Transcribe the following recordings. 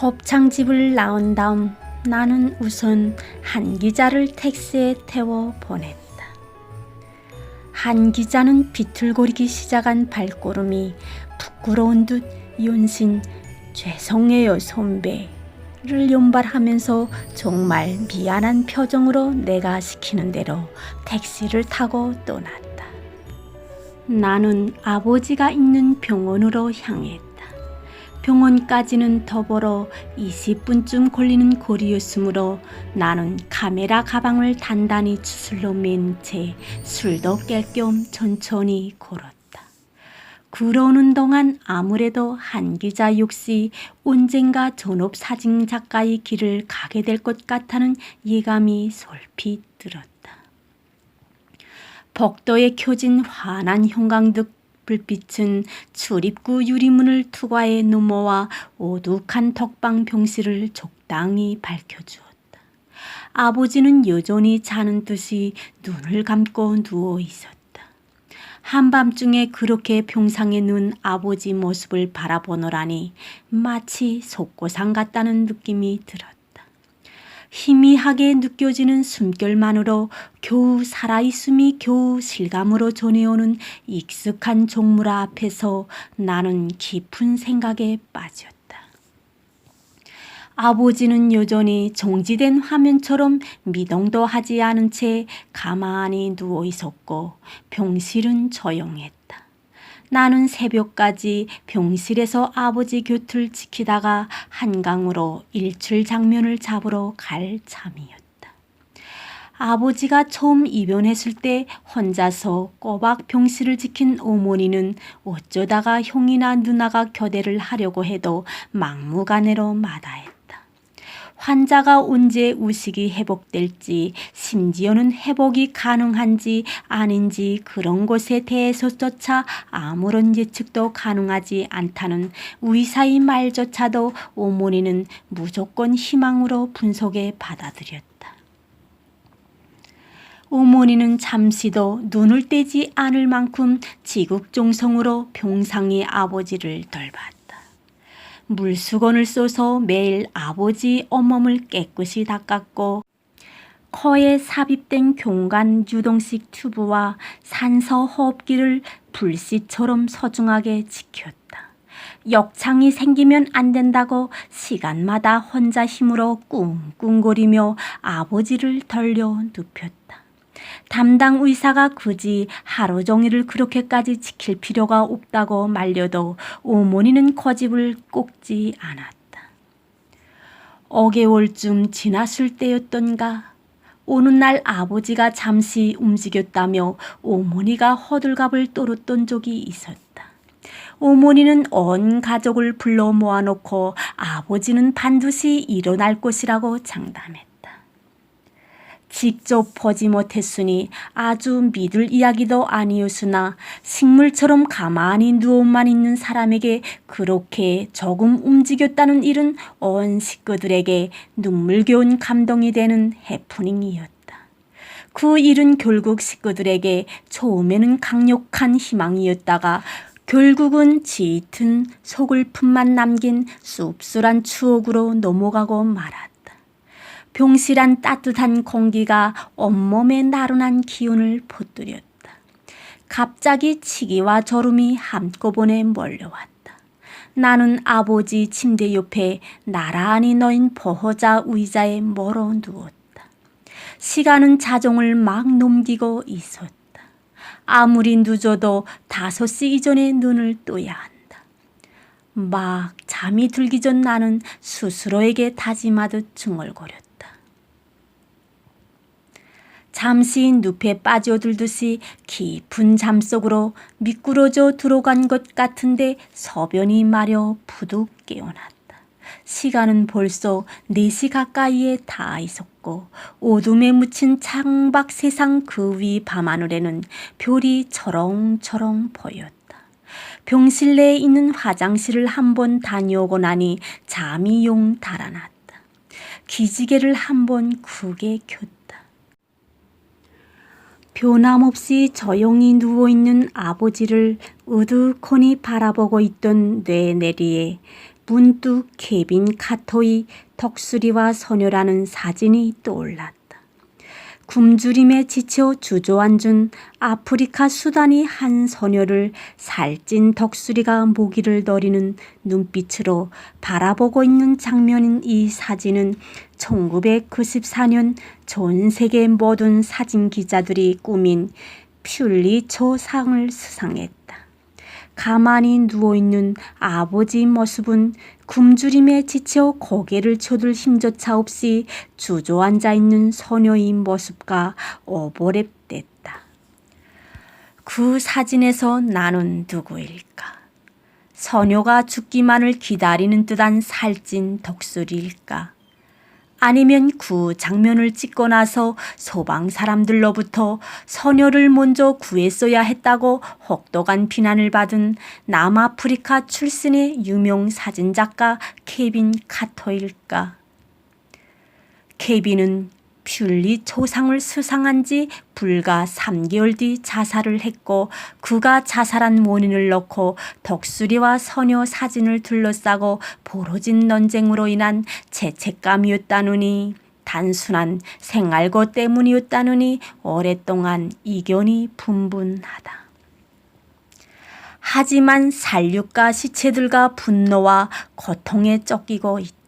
곱창집을 나온 다음 나는 우선 한 기자를 택시에 태워 보냈다. 한 기자는 비틀거리기 시작한 발걸음이 부끄러운 듯 윤신 "죄송해요 선배를 연발하면서 정말 미안한 표정으로 내가 시키는 대로 택시를 타고 떠났다. 나는 아버지가 있는 병원으로 향했다. 병원까지는 더불어 20분쯤 걸리는 거리였으므로 나는 카메라 가방을 단단히 추슬러 맨 채 술도 깰 겸 천천히 걸었다. 그러는 동안 아무래도 한 기자 역시 언젠가 전업 사진 작가의 길을 가게 될 것 같다는 예감이 솔핏 들었다. 복도에 켜진 환한 형광등 불빛은 출입구 유리문을 투과해 넘어와 오둑한 덕방 병실을 적당히 밝혀주었다. 아버지는 여전히 자는 듯이 눈을 감고 누워 있었다. 한밤중에 그렇게 병상에 누운 아버지 모습을 바라보노라니 마치 속고상 같다는 느낌이 들었다. 희미하게 느껴지는 숨결만으로 겨우 살아있음이 겨우 실감으로 전해오는 익숙한 종무라 앞에서 나는 깊은 생각에 빠졌다. 아버지는 여전히 정지된 화면처럼 미동도 하지 않은 채 가만히 누워 있었고 병실은 조용했다. 나는 새벽까지 병실에서 아버지 곁을 지키다가 한강으로 일출 장면을 잡으러 갈 참이었다. 아버지가 처음 입원했을 때 혼자서 꼬박 병실을 지킨 어머니는 어쩌다가 형이나 누나가 교대를 하려고 해도 막무가내로 마다했다. 환자가 언제 의식이 회복될지, 심지어는 회복이 가능한지 아닌지 그런 것에 대해서조차 아무런 예측도 가능하지 않다는 의사의 말조차도 어머니는 무조건 희망으로 분석해 받아들였다. 어머니는 잠시도 눈을 떼지 않을 만큼 지극정성으로 병상의 아버지를 돌봤다. 물수건을 써서 매일 아버지 온몸을 깨끗이 닦았고 코에 삽입된 경관 유동식 튜브와 산소 호흡기를 불씨처럼 소중하게 지켰다. 역창이 생기면 안 된다고 시간마다 혼자 힘으로 꿍꿍거리며 아버지를 돌려 눕혔다. 담당 의사가 굳이 하루 종일을 그렇게까지 지킬 필요가 없다고 말려도 어머니는 고집을 꺾지 않았다. 5개월쯤 지났을 때였던가 어느 날 아버지가 잠시 움직였다며 어머니가 호들갑을 떨었던 적이 있었다. 어머니는 온 가족을 불러 모아놓고 아버지는 반드시 일어날 것이라고 장담했다. 직접 보지 못했으니 아주 믿을 이야기도 아니었으나 식물처럼 가만히 누워만 있는 사람에게 그렇게 조금 움직였다는 일은 온 식구들에게 눈물겨운 감동이 되는 해프닝이었다. 그 일은 결국 식구들에게 처음에는 강력한 희망이었다가 결국은 짙은 서글픔만 남긴 씁쓸한 추억으로 넘어가고 말았다. 병실안 따뜻한 공기가 온몸에 나른한 기운을 퍼뜨렸다. 갑자기 치기와 졸음이 한꺼번에 몰려왔다. 나는 아버지 침대 옆에 나란히 놓인 보호자 의자에 몰어 누웠다. 시간은 자정을 막 넘기고 있었다. 아무리 늦어도 5시 이전에 눈을 떠야 한다. 막 잠이 들기 전 나는 스스로에게 다짐하듯 중얼거렸다. 잠시 늪에 빠져들듯이 깊은 잠속으로 미끄러져 들어간 것 같은데 소변이 마려 부득 깨어났다. 시간은 벌써 4시 가까이에 다 있었고 어둠에 묻힌 창밖 세상 그 위 밤하늘에는 별이 초롱초롱 보였다. 병실 내에 있는 화장실을 한번 다녀오고 나니 잠이 용 달아났다. 기지개를 한번 크게 켰다. 변함없이 조용히 누워있는 아버지를 으득하니 바라보고 있던 뇌 내리에 문득 케빈 카토의 덕수리와 소녀라는 사진이 떠올랐다. 굶주림에 지쳐 주저앉은 아프리카 수단의 한 소녀를 살찐 덕수리가 모기를 노리는 눈빛으로 바라보고 있는 장면인 이 사진은 1994년 전 세계 모든 사진 기자들이 꾸민 퓰리처상을 수상했다. 가만히 누워있는 아버지 모습은 굶주림에 지쳐 고개를 쳐들 힘조차 없이 주저앉아 있는 소녀의 모습과 오버랩됐다. 그 사진에서 나는 누구일까? 소녀가 죽기만을 기다리는 듯한 살찐 덕수리일까? 아니면 그 장면을 찍고 나서 소방 사람들로부터 소녀를 먼저 구했어야 했다고 혹독한 비난을 받은 남아프리카 출신의 유명 사진작가 케빈 카토일까? 케빈은 퓰리처상을 수상한 지 불과 3개월 뒤 자살을 했고 그가 자살한 원인을 놓고 덕수리와 소녀 사진을 둘러싸고 벌어진 논쟁으로 인한 죄책감이었다느니 단순한 생활고 때문이었다느니 오랫동안 이견이 분분하다. 하지만 살육가 시체들과 분노와 고통에 쫓기고 있다.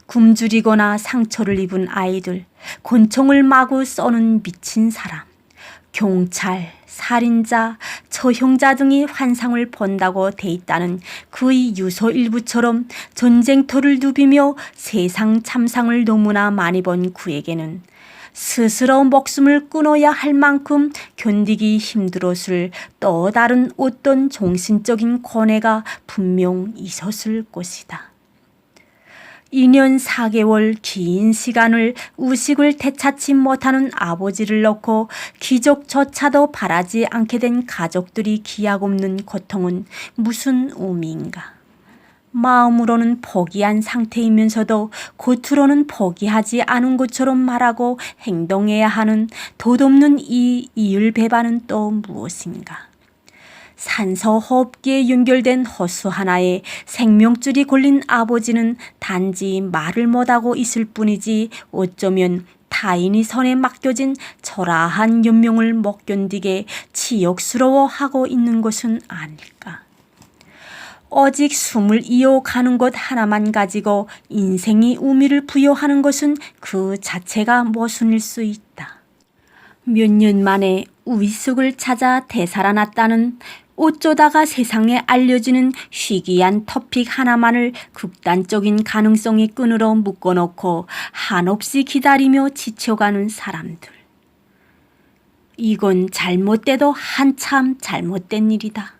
굶주리거나 상처를 입은 아이들, 곤충을 마구 쏘는 미친 사람, 경찰, 살인자, 처형자 등이 환상을 본다고 돼 있다는 그의 유서 일부처럼 전쟁터를 누비며 세상 참상을 너무나 많이 본 그에게는 스스로 목숨을 끊어야 할 만큼 견디기 힘들었을 또 다른 어떤 정신적인 고뇌가 분명 있었을 것이다. 2년 4개월 긴 시간을 의식을 되찾지 못하는 아버지를 놓고 기적조차도 바라지 않게 된 가족들이 기약없는 고통은 무슨 의미인가? 마음으로는 포기한 상태이면서도 겉으로는 포기하지 않은 것처럼 말하고 행동해야 하는 덧없는 이 이율배반은 또 무엇인가? 산소호흡기에 연결된 호수 하나에 생명줄이 걸린 아버지는 단지 말을 못하고 있을 뿐이지 어쩌면 타인의 손에 맡겨진 초라한 연명을 못 견디게 치욕스러워하고 있는 것은 아닐까. 오직 숨을 이어가는 것 하나만 가지고 인생의 의미를 부여하는 것은 그 자체가 모순일 수 있다. 몇 년 만에 우이숙을 찾아 되살아났다는 어쩌다가 세상에 알려지는 희귀한 토픽 하나만을 극단적인 가능성의 끈으로 묶어놓고 한없이 기다리며 지쳐가는 사람들. 이건 잘못돼도 한참 잘못된 일이다.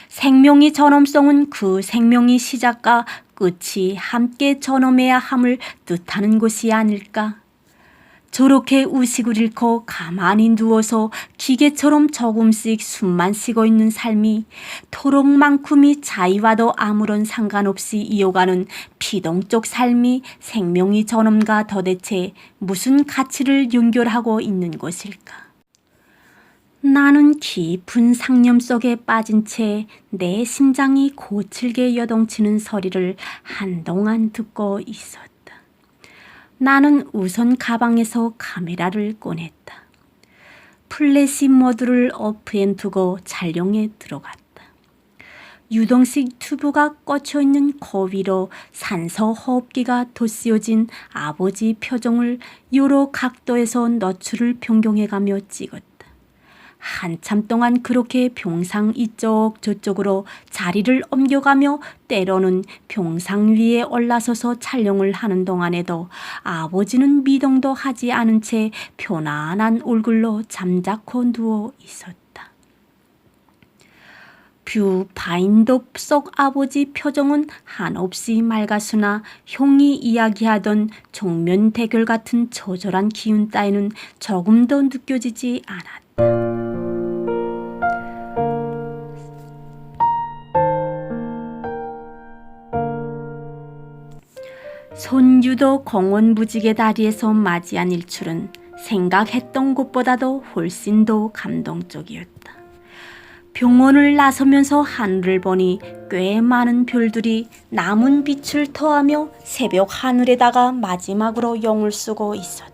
생명의 존엄성은 그 생명의 시작과 끝이 함께 존엄해야 함을 뜻하는 것이 아닐까. 저렇게 의식을 잃고 가만히 누워서 기계처럼 조금씩 숨만 쉬고 있는 삶이 토록만큼의 자의와도 아무런 상관없이 이어가는 피동적 삶이 생명의 존엄과 도대체 무슨 가치를 연결하고 있는 것일까? 나는 깊은 상념 속에 빠진 채 내 심장이 거칠게 여동치는 소리를 한동안 듣고 있었다. 나는 우선 가방에서 카메라를 꺼냈다. 플래시 모드를 오프에 두고 촬영에 들어갔다. 유동식 튜브가 꽂혀있는 코 위로 산소 호흡기가 덧씌워진 아버지 표정을 여러 각도에서 노출을 변경해가며 찍었다. 한참 동안 그렇게 병상 이쪽 저쪽으로 자리를 옮겨가며 때로는 병상 위에 올라서서 촬영을 하는 동안에도 아버지는 미동도 하지 않은 채 편안한 얼굴로 잠자코 누워 있었다. 뷰 바인더 속 아버지 표정은 한없이 맑았으나 형이 이야기하던 정면 대결 같은 처절한 기운 따위는 조금 더 느껴지지 않았다. 손유도 공원 무지개 다리에서 맞이한 일출은 생각했던 것보다도 훨씬 더 감동적이었다. 병원을 나서면서 하늘을 보니 꽤 많은 별들이 남은 빛을 토하며 새벽 하늘에다가 마지막으로 영을 쓰고 있었다.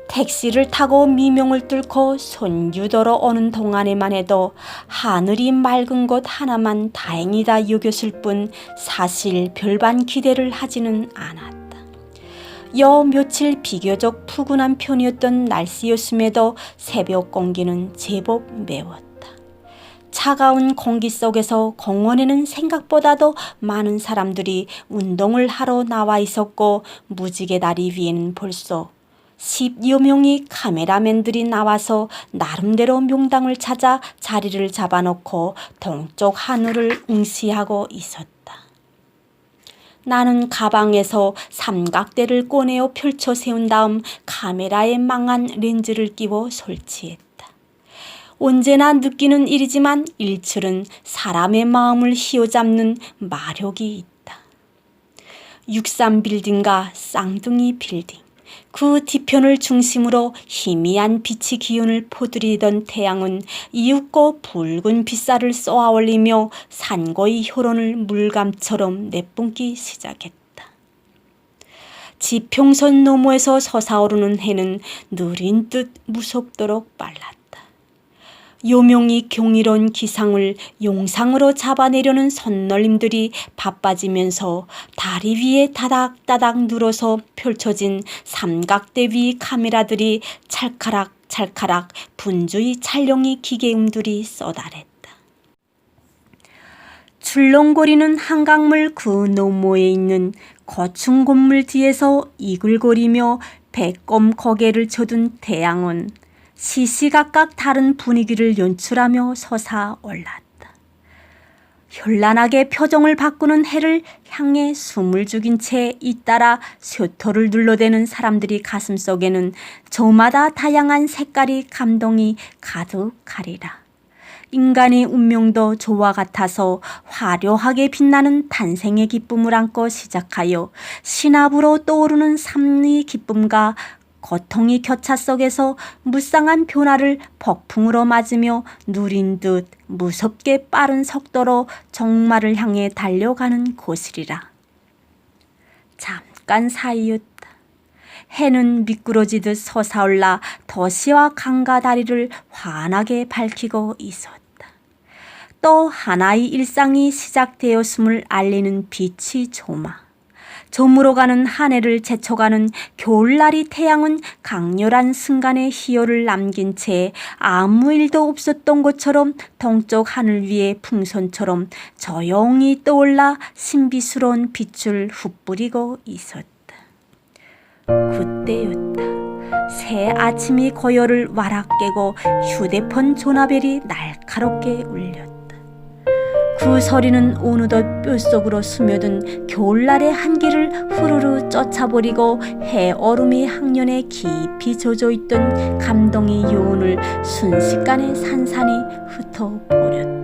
택시를 타고 미명을 뚫고 손유도로 오는 동안에만 해도 하늘이 맑은 것 하나만 다행이다 여겼을 뿐 사실 별반 기대를 하지는 않았다. 여 며칠 비교적 푸근한 편이었던 날씨였음에도 새벽 공기는 제법 매웠다. 차가운 공기 속에서 공원에는 생각보다도 많은 사람들이 운동을 하러 나와 있었고 무지개 다리 위에는 벌써 10여 명의 카메라맨들이 나와서 나름대로 명당을 찾아 자리를 잡아놓고 동쪽 하늘을 응시하고 있었다. 나는 가방에서 삼각대를 꺼내어 펼쳐 세운 다음 카메라에 망한 렌즈를 끼워 설치했다. 언제나 느끼는 일이지만 일출은 사람의 마음을 휘어잡는 마력이 있다. 63빌딩과 쌍둥이 빌딩, 그 뒤편을 중심으로 희미한 빛이 기운을 포들이던 태양은 이윽고 붉은 빗살을 쏘아 올리며 산고의 혈원을 물감처럼 내뿜기 시작했다. 지평선 너머에서 솟아오르는 해는 느린 듯 무섭도록 빨랐다. 요명이 경이로운 기상을 용상으로 잡아내려는 손놀림들이 바빠지면서 다리 위에 다닥다닥 늘어서 펼쳐진 삼각대 위 카메라들이 찰카락찰카락 분주히 촬영의 기계음들이 쏟아냈다. 출렁거리는 한강물 그 너머에 있는 고층 건물 뒤에서 이글거리며 배꼽 고개를 쳐둔 태양은 시시각각 다른 분위기를 연출하며 솟아올랐다. 현란하게 표정을 바꾸는 해를 향해 숨을 죽인 채 잇따라 셔터를 눌러대는 사람들이 가슴속에는 저마다 다양한 색깔이 감동이 가득하리라. 인간의 운명도 저와 같아서 화려하게 빛나는 탄생의 기쁨을 안고 시작하여 신압으로 떠오르는 삶의 기쁨과 고통의 교차 속에서 무쌍한 변화를 폭풍으로 맞으며 누린 듯 무섭게 빠른 속도로 종말을 향해 달려가는 곳이리라. 잠깐 사이였다. 해는 미끄러지듯 솟아올라 도시와 강가 다리를 환하게 밝히고 있었다. 또 하나의 일상이 시작되었음을 알리는 빛이 조마. 저물어가는 한 해를 제쳐가는 겨울날의 태양은 강렬한 순간의 희열을 남긴 채 아무 일도 없었던 것처럼 동쪽 하늘 위에 풍선처럼 조용히 떠올라 신비스러운 빛을 흩뿌리고 있었다. 그때였다. 새 아침이 고요를 와락 깨고 휴대폰 전화벨이 날카롭게 울렸다. 그 소리는 어느덧 뼛속으로 스며든 겨울날의 한기를 후루루 쫓아버리고 해얼음이 학년에 깊이 젖어있던 감동의 요원을 순식간에 산산이 흩어버렸다.